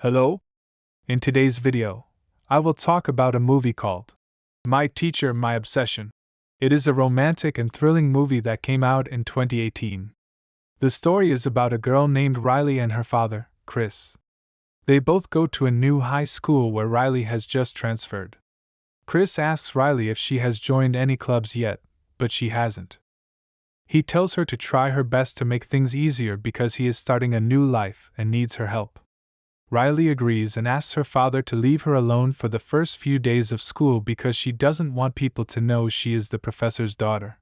Hello? In today's video, I will talk about a movie called My Teacher, My Obsession. It is a romantic and thrilling movie that came out in 2018. The story is about a girl named Riley and her father, Chris. They both go to a new high school where Riley has just transferred. Chris asks Riley if she has joined any clubs yet, but she hasn't. He tells her to try her best to make things easier because he is starting a new life and needs her help. Riley agrees and asks her father to leave her alone for the first few days of school because she doesn't want people to know she is the professor's daughter.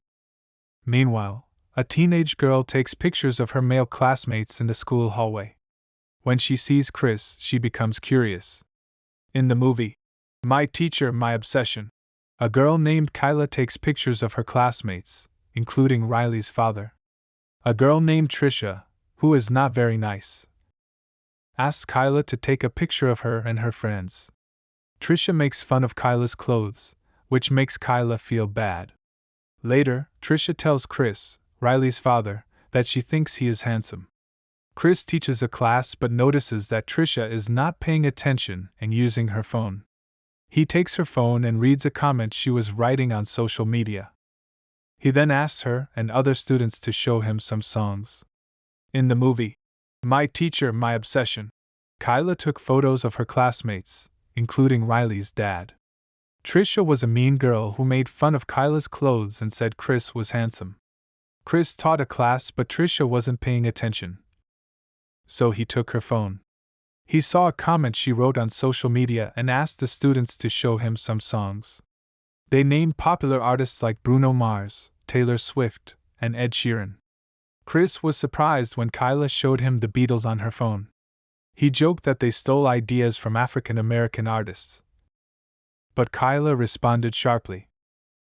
Meanwhile, a teenage girl takes pictures of her male classmates in the school hallway. When she sees Chris, she becomes curious. In the movie, My Teacher, My Obsession, a girl named Kyla takes pictures of her classmates, including Riley's father. A girl named Trisha, who is not very nice, asks Kyla to take a picture of her and her friends. Trisha makes fun of Kyla's clothes, which makes Kyla feel bad. Later, Trisha tells Chris, Riley's father, that she thinks he is handsome. Chris teaches a class but notices that Trisha is not paying attention and using her phone. He takes her phone and reads a comment she was writing on social media. He then asks her and other students to show him some songs. In the movie, My Teacher, My Obsession, Kyla took photos of her classmates, including Riley's dad. Trisha was a mean girl who made fun of Kyla's clothes and said Chris was handsome. Chris taught a class but Trisha wasn't paying attention, so he took her phone. He saw a comment she wrote on social media and asked the students to show him some songs. They named popular artists like Bruno Mars, Taylor Swift, and Ed Sheeran. Chris was surprised when Kyla showed him the Beatles on her phone. He joked that they stole ideas from African American artists. But Kyla responded sharply.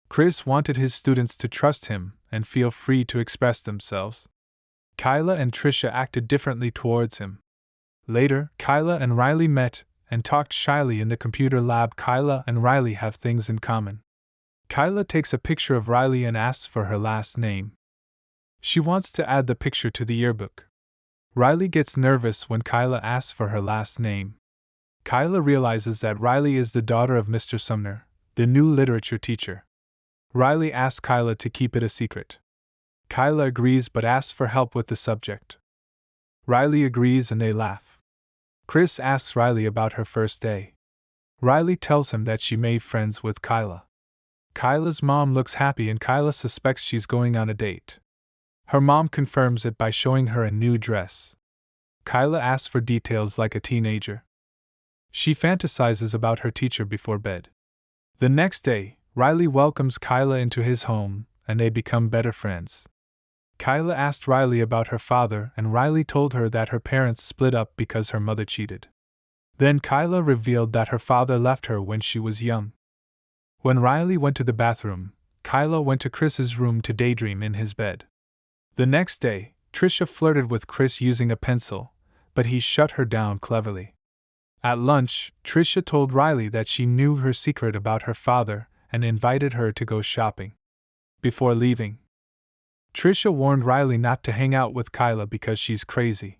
Chris wanted his students to trust him and feel free to express themselves. Kyla and Trisha acted differently towards him. Later, Kyla and Riley met and talked shyly in the computer lab. Kyla and Riley have things in common. Kyla takes a picture of Riley and asks for her last name. She wants to add the picture to the yearbook. Riley gets nervous when Kyla asks for her last name. Kyla realizes that Riley is the daughter of Mr. Sumner, the new literature teacher. Riley asks Kyla to keep it a secret. Kyla agrees but asks for help with the subject. Riley agrees and they laugh. Chris asks Riley about her first day. Riley tells him that she made friends with Kyla. Kyla's mom looks happy and Kyla suspects she's going on a date. Her mom confirms it by showing her a new dress. Kyla asks for details like a teenager. She fantasizes about her teacher before bed. The next day, Riley welcomes Kyla into his home, and they become better friends. Kyla asked Riley about her father, and Riley told her that her parents split up because her mother cheated. Then Kyla revealed that her father left her when she was young. When Riley went to the bathroom, Kyla went to Chris's room to daydream in his bed. The next day, Trisha flirted with Chris using a pencil, but he shut her down cleverly. At lunch, Trisha told Riley that she knew her secret about her father and invited her to go shopping. Before leaving, Trisha warned Riley not to hang out with Kyla because she's crazy.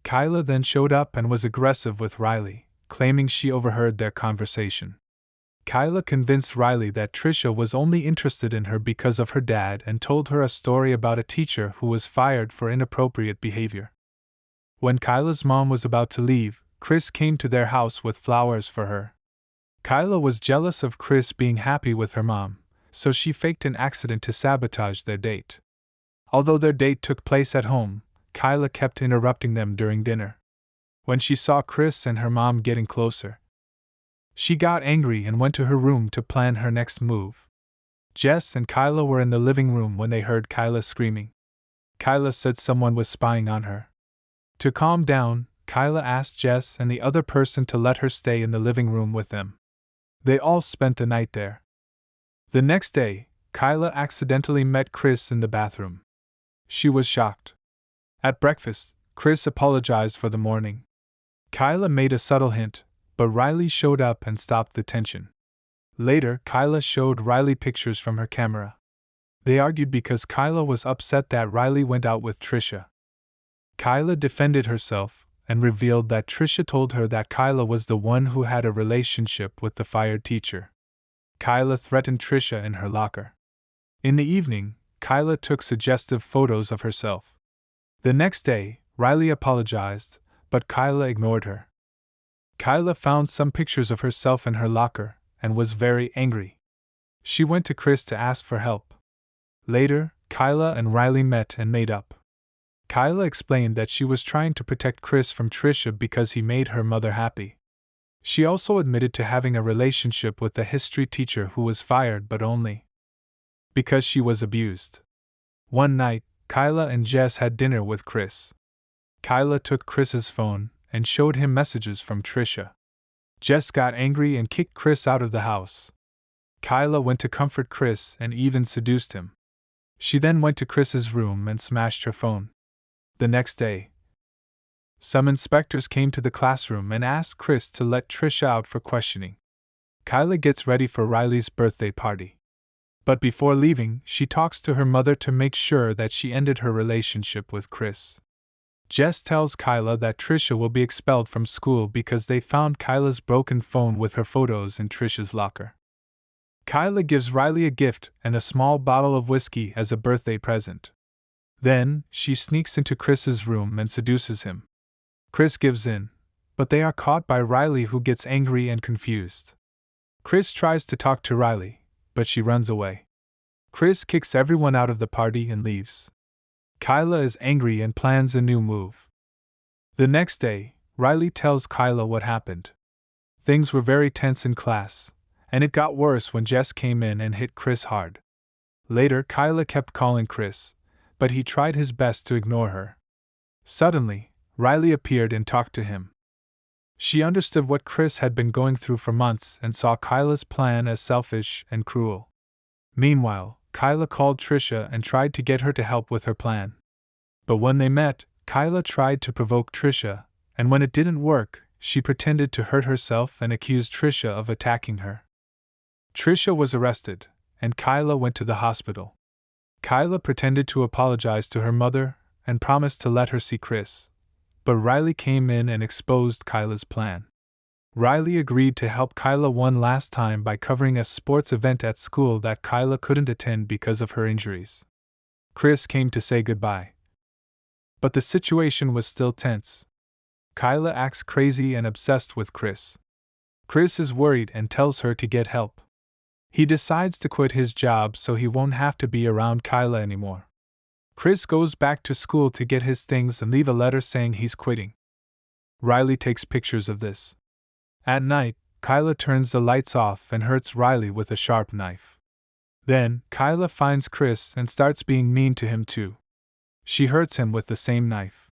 Kyla then showed up and was aggressive with Riley, claiming she overheard their conversation. Kyla convinced Riley that Trisha was only interested in her because of her dad and told her a story about a teacher who was fired for inappropriate behavior. When Kyla's mom was about to leave, Chris came to their house with flowers for her. Kyla was jealous of Chris being happy with her mom, so she faked an accident to sabotage their date. Although their date took place at home, Kyla kept interrupting them during dinner. When she saw Chris and her mom getting closer, she got angry and went to her room to plan her next move. Jess and Kyla were in the living room when they heard Kyla screaming. Kyla said someone was spying on her. To calm down, Kyla asked Jess and the other person to let her stay in the living room with them. They all spent the night there. The next day, Kyla accidentally met Chris in the bathroom. She was shocked. At breakfast, Chris apologized for the morning. Kyla made a subtle hint, but Riley showed up and stopped the tension. Later, Kyla showed Riley pictures from her camera. They argued because Kyla was upset that Riley went out with Trisha. Kyla defended herself, and revealed that Trisha told her that Kyla was the one who had a relationship with the fired teacher. Kyla threatened Trisha in her locker. In the evening, Kyla took suggestive photos of herself. The next day, Riley apologized, but Kyla ignored her. Kyla found some pictures of herself in her locker and was very angry. She went to Chris to ask for help. Later, Kyla and Riley met and made up. Kyla explained that she was trying to protect Chris from Trisha because he made her mother happy. She also admitted to having a relationship with the history teacher who was fired, but only because she was abused. One night, Kyla and Jess had dinner with Chris. Kyla took Chris's phone and showed him messages from Trisha. Jess got angry and kicked Chris out of the house. Kyla went to comfort Chris and even seduced him. She then went to Chris's room and smashed her phone. The next day, some inspectors came to the classroom and asked Chris to let Trisha out for questioning. Kyla gets ready for Riley's birthday party. But before leaving, she talks to her mother to make sure that she ended her relationship with Chris. Jess tells Kyla that Trisha will be expelled from school because they found Kyla's broken phone with her photos in Trisha's locker. Kyla gives Riley a gift and a small bottle of whiskey as a birthday present. Then, she sneaks into Chris's room and seduces him. Chris gives in, but they are caught by Riley, who gets angry and confused. Chris tries to talk to Riley, but she runs away. Chris kicks everyone out of the party and leaves. Kyla is angry and plans a new move. The next day, Riley tells Kyla what happened. Things were very tense in class, and it got worse when Jess came in and hit Chris hard. Later, Kyla kept calling Chris, but he tried his best to ignore her. Suddenly, Riley appeared and talked to him. She understood what Chris had been going through for months and saw Kyla's plan as selfish and cruel. Meanwhile, Kyla called Trisha and tried to get her to help with her plan. But when they met, Kyla tried to provoke Trisha, and when it didn't work, she pretended to hurt herself and accused Trisha of attacking her. Trisha was arrested, and Kyla went to the hospital. Kyla pretended to apologize to her mother and promised to let her see Chris, but Riley came in and exposed Kyla's plan. Riley agreed to help Kyla one last time by covering a sports event at school that Kyla couldn't attend because of her injuries. Chris came to say goodbye. But the situation was still tense. Kyla acts crazy and obsessed with Chris. Chris is worried and tells her to get help. He decides to quit his job so he won't have to be around Kyla anymore. Chris goes back to school to get his things and leave a letter saying he's quitting. Riley takes pictures of this. At night, Kyla turns the lights off and hurts Riley with a sharp knife. Then, Kyla finds Chris and starts being mean to him too. She hurts him with the same knife.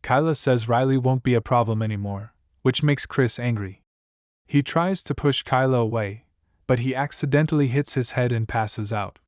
Kyla says Riley won't be a problem anymore, which makes Chris angry. He tries to push Kyla away, but he accidentally hits his head and passes out.